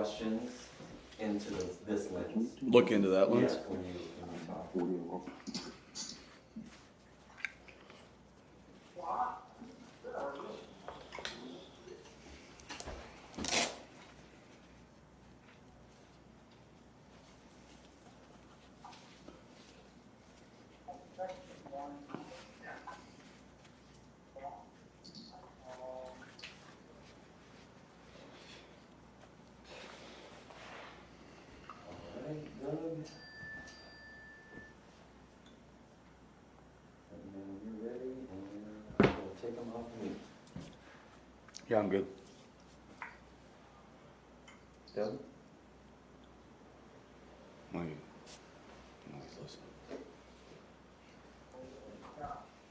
questions into this lens. Look into that lens? Yeah, when you talk. Doug. And then when you're ready, and we'll take them off mute. Yeah, I'm good. Doug? Listen.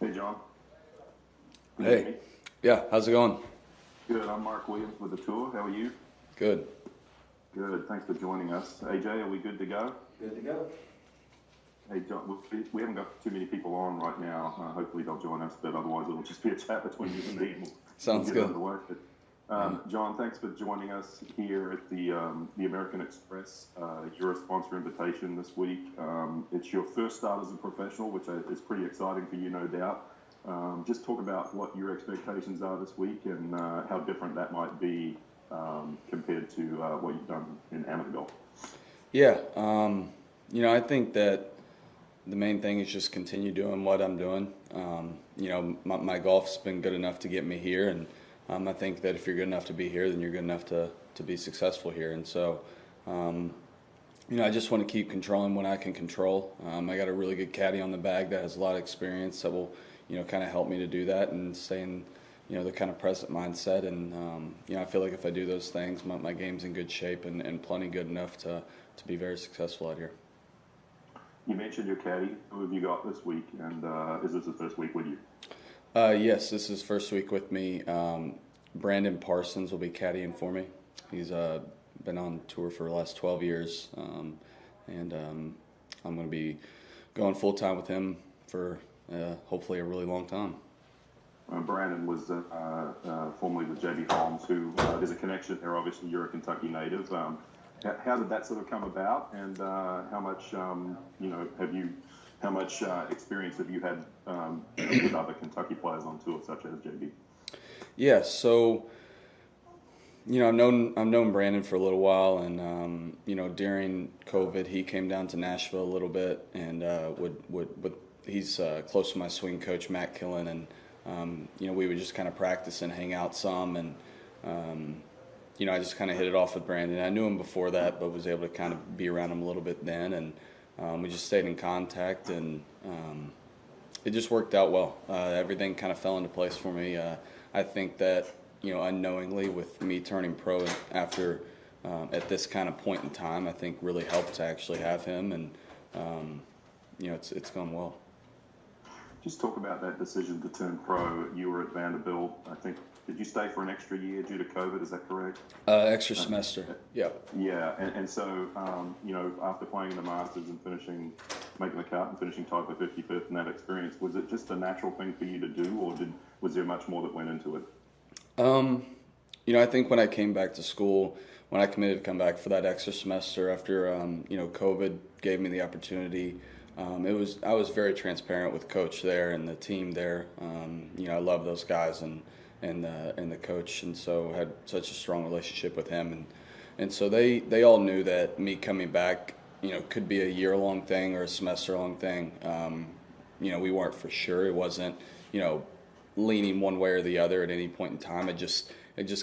Hey, John. Hey. Yeah, how's it going? Good. I'm Mark Williams with The Tour. How are you? Good. Good. Thanks for joining us. AJ, are we good to go? Good to go. Hey, John, we haven't got too many people on right now. Hopefully they'll join us, but otherwise it'll just be a chat between you and me. Sounds get good. Underway. But, John, thanks for joining us here at the American Express Euro sponsor invitation this week. It's your first start as a professional, which is pretty exciting for you, no doubt. Just talk about what your expectations are this week and how different that might be compared to what you've done in amateur golf. Yeah, I think that the main thing is just continue doing what I'm doing. My golf's been good enough to get me here, and I think that if you're good enough to be here, then you're good enough to be successful here. And so, I just want to keep controlling what I can control. I got a really good caddy on the bag that has a lot of experience that will, kind of help me to do that and stay in, the kind of present mindset. And, I feel like if I do those things, my game's in good shape and plenty good enough to be very successful out here. You mentioned your caddy. Who have you got this week? And is this the first week with you? Yes, this is first week with me. Brandon Parsons will be caddying for me. He's been on tour for the last 12 years, and I'm going to be going full-time with him for hopefully a really long time. Brandon was formerly with J.B. Holmes, who there's a connection there. Obviously, you're a Kentucky native. How did that sort of come about, and how much how much experience have you had with other Kentucky players on tour, such as JB? Yeah, so I've known Brandon for a little while, and during COVID, he came down to Nashville a little bit, and he's close to my swing coach Matt Killen, and we would just kind of practice and hang out some, and I just kind of hit it off with Brandon. I knew him before that, but was able to kind of be around him a little bit then, and we just stayed in contact, and it just worked out well. Everything kind of fell into place for me. I think that, unknowingly with me turning pro after at this kind of point in time, I think really helped to actually have him, and it's gone well. Just talk about that decision to turn pro. You were at Vanderbilt, I think. Did you stay for an extra year due to COVID? Is that correct? Extra semester. Yeah. Yeah, and so after playing in the Masters and making the cut and finishing tied for 55th in that experience, was it just a natural thing for you to do, or was there much more that went into it? I think when I came back to school, when I committed to come back for that extra semester after COVID gave me the opportunity. I was very transparent with Coach there and the team there. I love those guys and the coach, and so had such a strong relationship with him, and so they all knew that me coming back, could be a year-long thing or a semester-long thing. We weren't for sure. It wasn't, leaning one way or the other at any point in time. It just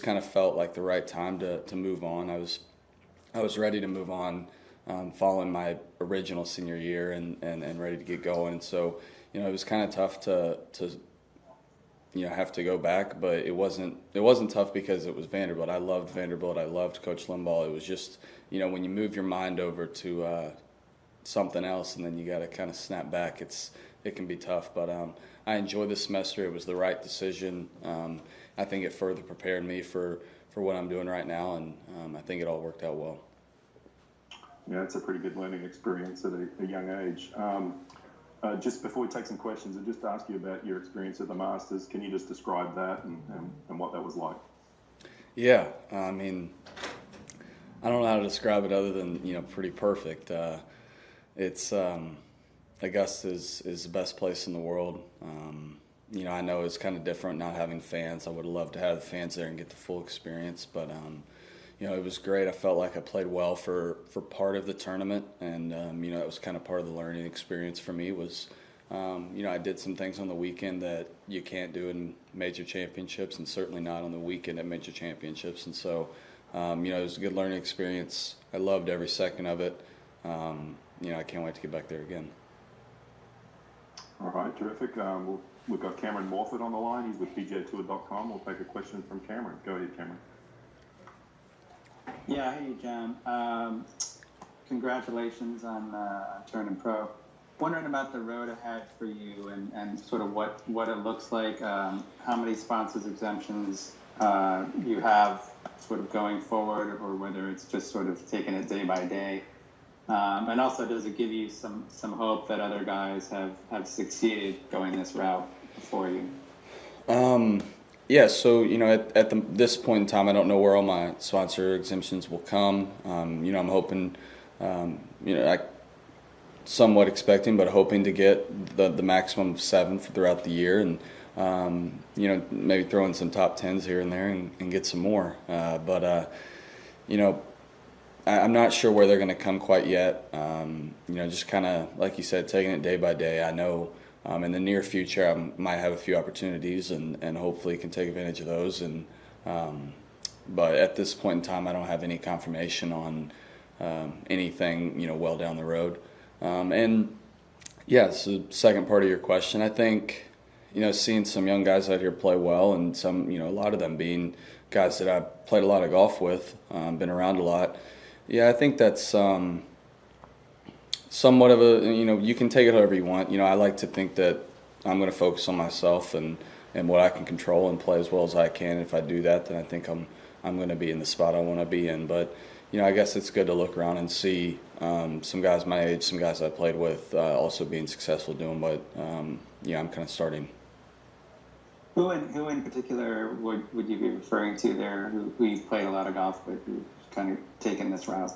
kind of felt like the right time to move on. I was ready to move on, following my original senior year and ready to get going. And so, it was kind of tough to have to go back, but it wasn't tough because it was Vanderbilt. I loved Vanderbilt. I loved Coach Limbaugh. It was just, when you move your mind over to something else and then you got to kind of snap back, it can be tough. But I enjoyed the semester. It was the right decision. I think it further prepared me for what I'm doing right now, and I think it all worked out well. Yeah, it's a pretty good learning experience at a young age. Just before we take some questions, I'd just ask you about your experience at the Masters. Can you just describe that and what that was like? Yeah, I mean, I don't know how to describe it other than, pretty perfect. It's Augusta is the best place in the world. I know it's kind of different not having fans. I would have loved to have the fans there and get the full experience, but it was great. I felt like I played well for part of the tournament, and it was kind of part of the learning experience for me. Was I did some things on the weekend that you can't do in major championships, and certainly not on the weekend at major championships. And so, it was a good learning experience. I loved every second of it. I can't wait to get back there again. All right, terrific. We've got Cameron Morford on the line. He's with PGAtour.com. We'll take a question from Cameron. Go ahead, Cameron. Yeah, hey, John. Congratulations on turning pro. Wondering about the road ahead for you and sort of what it looks like, how many sponsors exemptions you have sort of going forward, or whether it's just sort of taking it day by day. And also, does it give you some hope that other guys have succeeded going this route before you? Yeah, so, at this point in time, I don't know where all my sponsor exemptions will come. I'm hoping, somewhat expecting, but hoping to get the maximum of 7 throughout the year, and maybe throw in some top 10s here and there and get some more. I'm not sure where they're going to come quite yet. Just kind of, like you said, taking it day by day. I know in the near future I might have a few opportunities and hopefully can take advantage of those. But at this point in time, I don't have any confirmation on anything, well down the road. So second part of your question, I think, seeing some young guys out here play well, and some, a lot of them being guys that I played a lot of golf with, been around a lot. Yeah, I think that's somewhat of a, you can take it however you want. I like to think that I'm going to focus on myself and what I can control and play as well as I can. If I do that, then I think I'm going to be in the spot I want to be in. But, I guess it's good to look around and see some guys my age, some guys I played with also being successful doing what, I'm kind of starting. Who in particular would you be referring to there, who you've played a lot of golf with, who's kind of taken this route?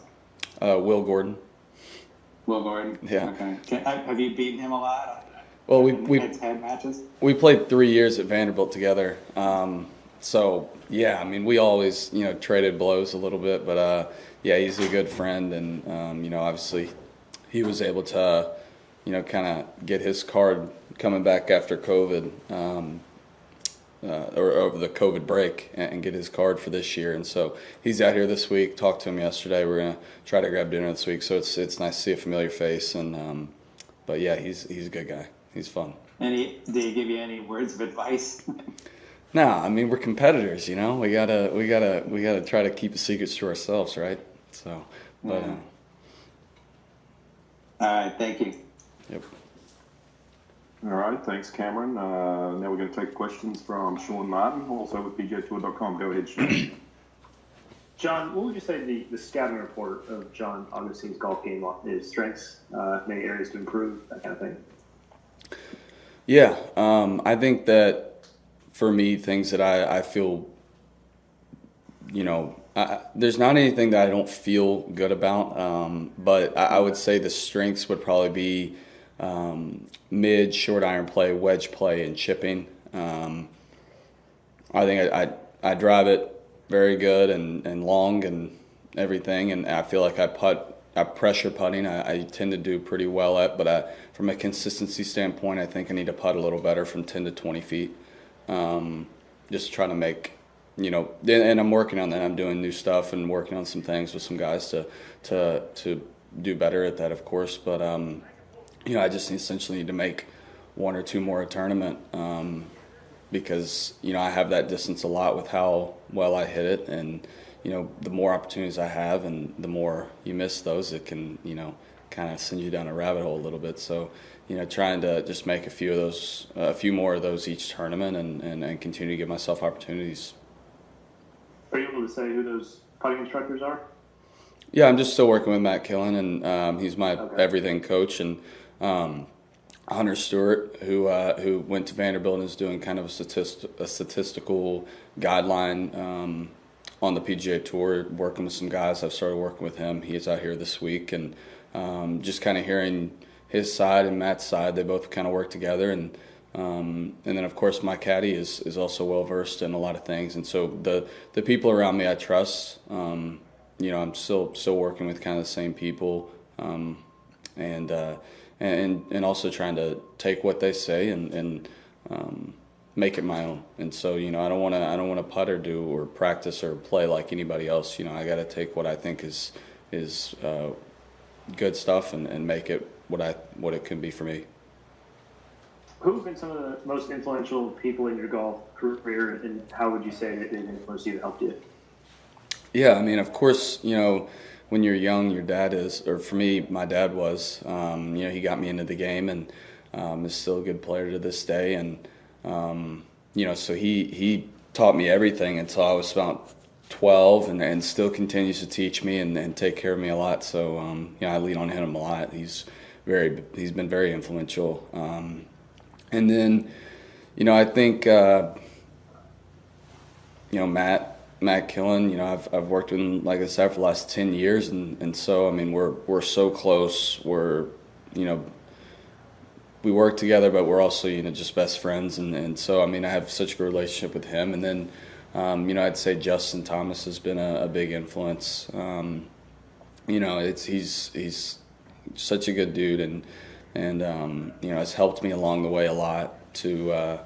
Will Gordon. Will Gordon? Yeah. Okay. Have you beaten him a lot? Well, we head-to-head matches? We played 3 years at Vanderbilt together. We always, traded blows a little bit, but he's a good friend, and obviously he was able to, kind of get his card coming back after COVID, or over the COVID break, and get his card for this year. And so he's out here this week. Talked to him yesterday. We're gonna try to grab dinner this week. So it's nice to see a familiar face. And he's a good guy. He's fun. And did he give you any words of advice? No, we're competitors. We gotta try to keep the secrets to ourselves, right? So, but. All right. Thank you. Yep. All right, thanks, Cameron. Now we're going to take questions from Sean Martin, also with PGAtour.com. Go ahead, Sean. John, what would you say the scouting report of John Augustein's golf game is? Strengths, many areas to improve, that kind of thing? Yeah, I think that for me, things that I feel, there's not anything that I don't feel good about, but I would say the strengths would probably be mid, short iron play, wedge play, and chipping. I think I drive it very good and long and everything, and I feel like I pressure putting. I tend to do pretty well at, but from a consistency standpoint, I think I need to putt a little better from 10 to 20 feet. Just trying to make, and I'm working on that. I'm doing new stuff and working on some things with some guys to do better at that, of course, but I just essentially need to make 1 or 2 more a tournament, because, I have that distance a lot with how well I hit it. And, the more opportunities I have and the more you miss those, it can, kind of send you down a rabbit hole a little bit. So, trying to just make a few more of those each tournament and continue to give myself opportunities. Are you able to say who those putting instructors are? Yeah, I'm just still working with Matt Killen, and he's my everything coach. And Hunter Stewart, who went to Vanderbilt and is doing kind of a statistical guideline on the PGA Tour, working with some guys. I've started working with him. He's out here this week, and just kind of hearing his side and Matt's side. They both kind of work together, and then of course my caddy is also well versed in a lot of things. And so the people around me I trust. I'm still working with kind of the same people, and also trying to take what they say and make it my own. And so, I don't want to putt or do or practice or play like anybody else. I got to take what I think is good stuff and make it what it can be for me. Who have been some of the most influential people in your golf career, and how would you say that they've influenced you and helped you? Yeah, I mean, of course, when you're young, your dad is, or for me, my dad was. He got me into the game and is still a good player to this day. And so he taught me everything until I was about 12, and still continues to teach me and take care of me a lot. So I lean on him a lot. He's been very influential. And then I think Matt Killen, I've worked with him, like I said, for the last 10 years, and so I mean we're so close. We're we work together, but we're also just best friends, and so I mean I have such a good relationship with him. And then I'd say Justin Thomas has been a big influence. He's such a good dude, and has helped me along the way a lot to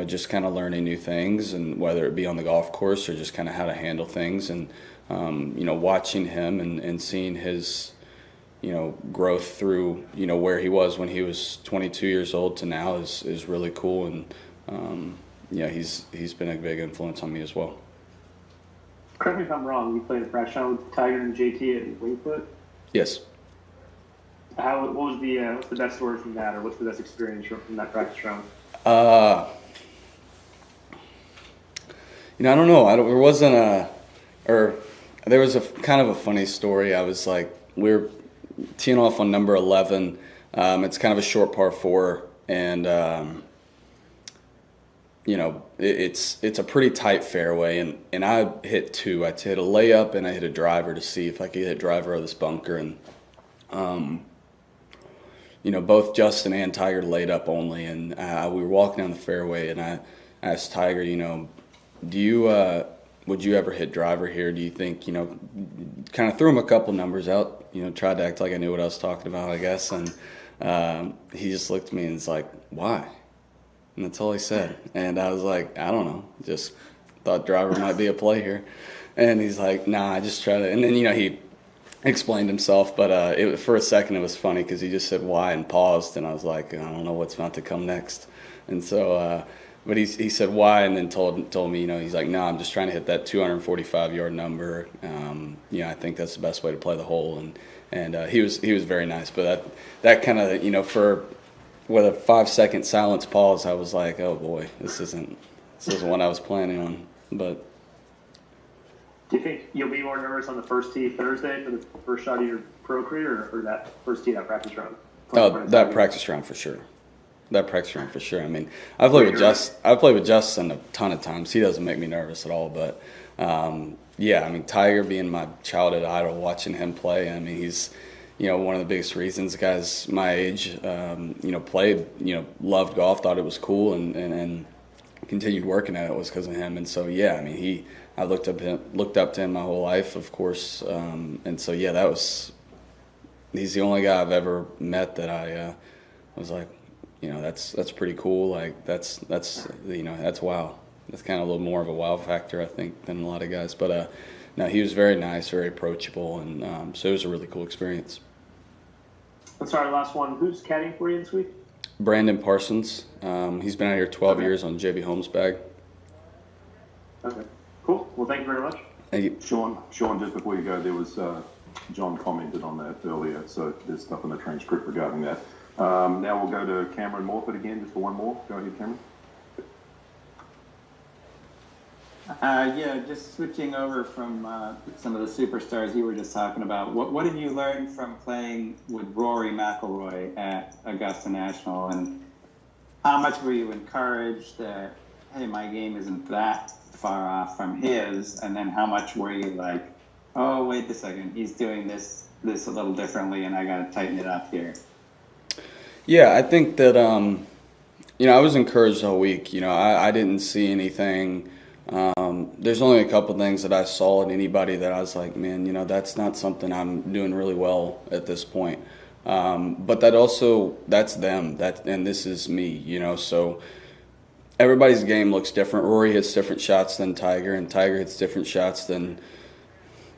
just kind of learning new things, and whether it be on the golf course or just kind of how to handle things, and watching him and seeing his growth through where he was when he was 22 years old to now is really cool. And he's been a big influence on me as well. Correct me if I'm wrong, you played a practice round with Tiger and JT at Wingfoot? Yes. What was what's the best story from that, or what's the best experience from that practice round? I don't know. There was a kind of a funny story. I was like, we're teeing off on number 11. It's kind of a short par 4, and it's a pretty tight fairway, and I hit 2. I hit a layup and I hit a driver to see if I could hit driver of this bunker, and both Justin and Tiger laid up only, and we were walking down the fairway, and I asked Tiger, would you ever hit driver here? Do you think, kind of threw him a couple numbers out, tried to act like I knew what I was talking about, I guess, and he just looked at me and was like, why? And that's all he said. And I was like, I don't know, just thought driver might be a play here. And he's like, nah, I just try to, and then, he explained himself, but for a second it was funny because he just said why and paused, and I was like, I don't know what's about to come next. And so but he said why, and then told me, he's like, no, I'm just trying to hit that 245-yard number. I think that's the best way to play the hole, and he was very nice. But that kind of, for with a 5-second silence pause, I was like, oh boy, this isn't what I was planning on. But do you think you'll be more nervous on the first tee Thursday for the first shot of your pro career, or that first tee, that practice round? That practice round for sure. That practice round for sure. I mean, I've played with Justin a ton of times. He doesn't make me nervous at all. But Tiger being my childhood idol, watching him play. I mean, he's one of the biggest reasons guys my age played. Loved golf, thought it was cool, and continued working at it was because of him. And so I looked up to him my whole life, of course. And so he's the only guy I've ever met that I was like, that's pretty cool. Like that's wow. That's kind of a little more of a wow factor, I think, than a lot of guys. But no, he was very nice, very approachable, and so it was a really cool experience. I'm sorry, last one. Who's caddying for you this week? Brandon Parsons. He's been out here 12 years on JB Holmes' bag. Okay, cool. Well, thank you very much. Thank you. Sean, just before you go, there was John commented on that earlier, so there's stuff in the transcript regarding that. Now we'll go to Cameron Morford again, just for one more. Go ahead, Cameron. Just switching over from some of the superstars you were just talking about. What did you learn from playing with Rory McIlroy at Augusta National, and how much were you encouraged that, hey, my game isn't that far off from his, and then how much were you like, oh, wait a second, he's doing this a little differently, and I got to tighten it up here? Yeah, I think that I was encouraged all week. I didn't see anything. There's only a couple things that I saw in anybody that I was like, man, that's not something I'm doing really well at this point. But that's them. And this is me. So everybody's game looks different. Rory hits different shots than Tiger, and Tiger hits different shots than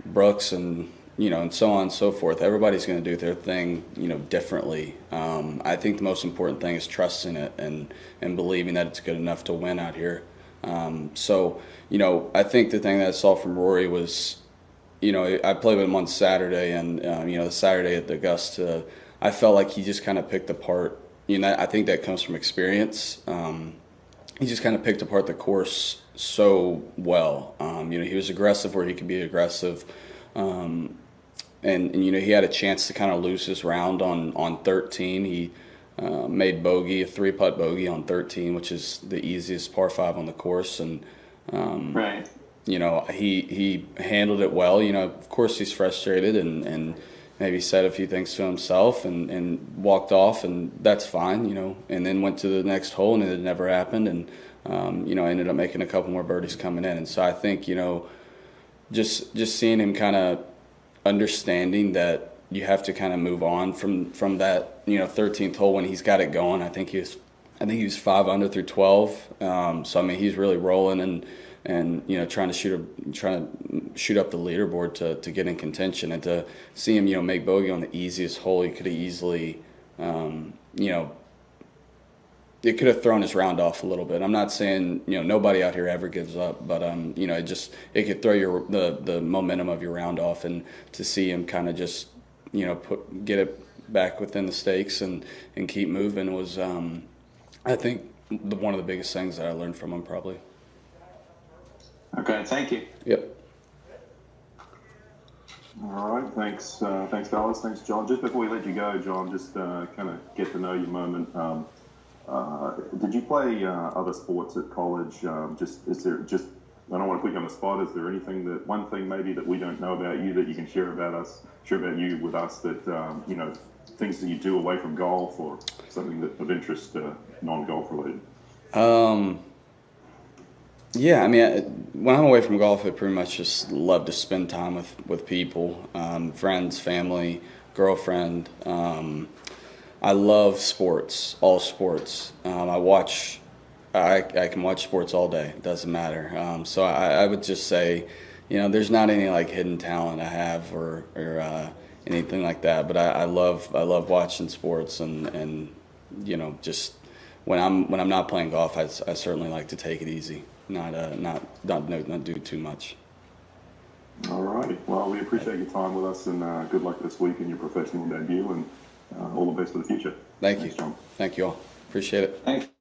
Brooks, and and so on and so forth. Everybody's going to do their thing, differently. I think the most important thing is trusting it and believing that it's good enough to win out here. So, I think the thing that I saw from Rory was, I played with him on Saturday, and, the Saturday at the Augusta, I felt like he just kind of picked apart, I think that comes from experience. He just kind of picked apart the course so well. He was aggressive where he could be aggressive. And he had a chance to kind of lose his round on 13. He made bogey, a 3-putt bogey on 13, which is the easiest par 5 on the course. And, right. He handled it well. Of course he's frustrated and maybe said a few things to himself and walked off, and that's fine, and then went to the next hole, and it never happened. And, ended up making a couple more birdies coming in. And so I think, just seeing him kind of understanding that you have to kind of move on from that 13th hole when he's got it going. I think he was 5 under through 12. So I mean he's really rolling and trying to shoot up the leaderboard to get in contention, and to see him make bogey on the easiest hole. He could have easily it could have thrown his round off a little bit. I'm not saying nobody out here ever gives up, but it could throw the momentum of your round off, and to see him kind of just get it back within the stakes and keep moving was I think one of the biggest things that I learned from him probably. Okay, thank you. Yep. All right, thanks, fellas. Thanks, John. Just before we let you go, John, just kind of get to know you moment. Did you play other sports at college? I don't want to put you on the spot. Is there one thing maybe that we don't know about you that you can share about you with us, that things that you do away from golf, or something that of interest, non-golf related? Yeah, I mean, when I'm away from golf, I pretty much just love to spend time with people, friends, family, girlfriend. I love sports, all sports. I can watch sports all day. It doesn't matter. So I would just say, there's not any like hidden talent I have or anything like that. But I love watching sports, and just when I'm not playing golf, I certainly like to take it easy, not do too much. All right. Well, we appreciate your time with us, and good luck this week in your professional debut, and all the best for the future. Thanks, John. Thank you all. Appreciate it. Thanks.